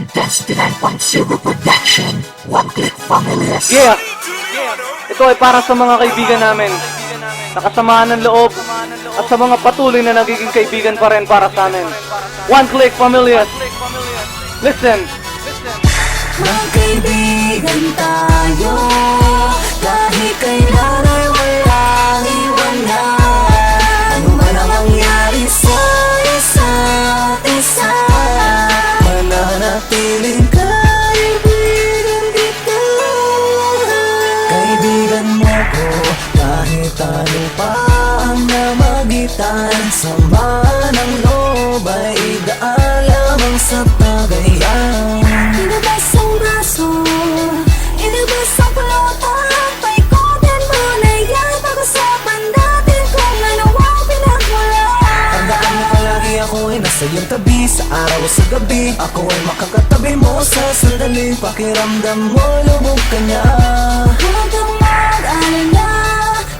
Intensity 9.0 Production, One Click Families. Yeah! Ito ay para sa mga kaibigan namin, nakasamahan ng loob, at sa mga patuloy na nagiging kaibigan pa rin para sa amin. One Click Families. Listen! Magkaibigan tayo, kahit kailan ay walang iwanan. Ano man ang mangyari sa isa't isa, mananatiling kaibigan kita. Kaibigan mo ko, kahit ano pa ang namagitan. Sama ng loob ay daan lamang sa tagayan. Inabas ang braso, inabas ang pelota, paikutin mo na yan. Pag-usapan natin kung ano ang pinagmula. Tandaan mo palagi ako ay nasa iyong tabi, sa araw o sa gabi. Ako ay makakatabi mo sa sandali. Pakiramdam mo, lubog ka niya. Huwag kang mag-alala,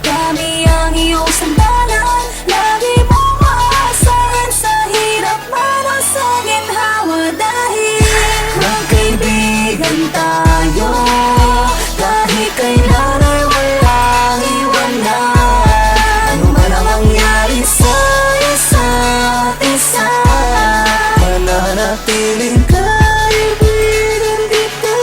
kami ang iyong sandalan. Lagi mo maasahan sa hirap man o sa ginhawa. Dahil magkaibigan tayo, kahit kailan ay walang iwanan. Ano man ang mangyari sa isa't isa, mananatiling kaibigan kita.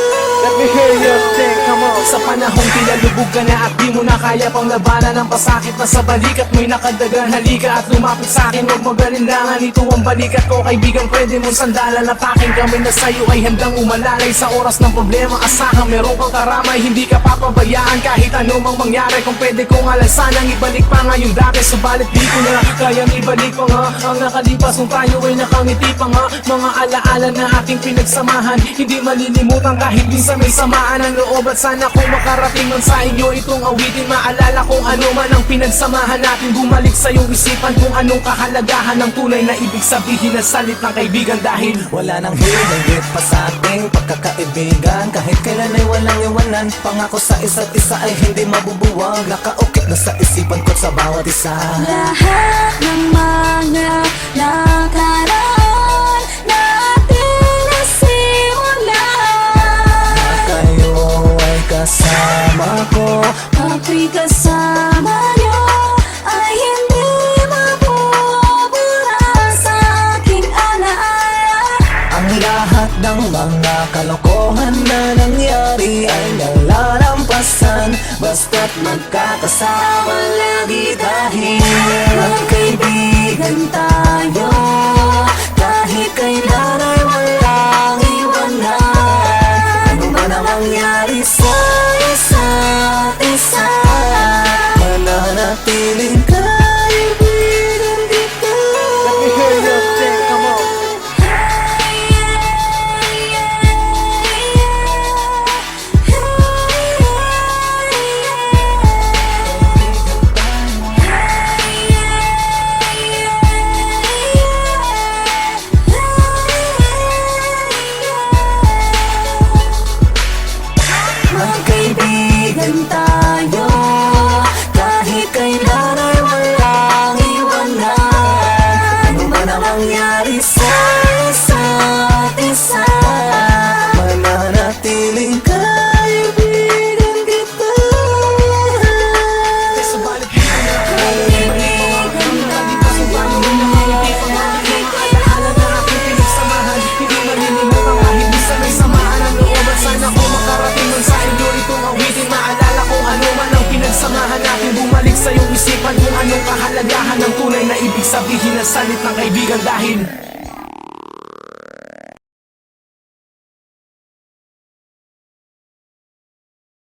Let me hear you sing, come on! Sa panahong pinalubog ka na at di mo na kaya pang labanan ang pasakit na sa balikat mo'y nakadagan. Halika at lumapit sa'kin, huwag magalinlangan. Ito ang balikat ko, kaibigan, pwede mong sandalan. At aking kami na sa'yo ay handang umalalay. Sa oras ng problema, asahan meron kang karamay. Hindi ka papabayaan kahit ano mang mangyari. Kung pwede kong alasanang ibalik pa nga yung dati, subalit di ko na kayang ibalik pa nga ang nakalipas kung tayo ay nakangiti pa nga. Mga alaala na ating pinagsamahan, hindi malilimutan kahit minsan may samaan ang loob. At sana kung makarating man sa inyo itong awitin, maalala kung ano man ang pinagsamahan natin. Bumalik sa iyong isipan kung anong kahalagahan ng tunay na ibig sabihin ng salitang kaibigan. Dahil wala nang higit pa sa ating pagkakaibigan. Kahit kailan ay walang iwanan. Pangako sa isa't isa ay hindi mabubuwag. Nakaukit na sa isipan ko sa bawat isa. Lahat ng mga nakaraan na ating nasimulan, na kayo ay kasama ko, ako'y kasama niyo, ay hindi mabubura sa aking alaala. Ang lahat ng mga kalokohan na nangyari ay nalalampasan, basta't magkakasama lagi. Dahil magkaibigan tayo, kahit kailan ay walang iwanan. Ano man ang mangyari sa isa't isa, mananatiling kaibigan kita. Let me hear you sing, come on! Magkaibigan tayo, kahit kailan ay walang iwanan. Ano man ang mangyari sa isa't isa, mananatiling kaibigan kita. subalit di ko na kaibigan alaala na ating pinagsamahan, hindi malilimutan kahit minsan may samaan ang loob. At sana kung makarating man sa inyo itong awitin, maalala kung ano man ang pinagsamahan natin. Bumalik sa iyong isipan kung anong kahalagahan ng tunay na ibig sabihin ng salitang kaibigan. Dahil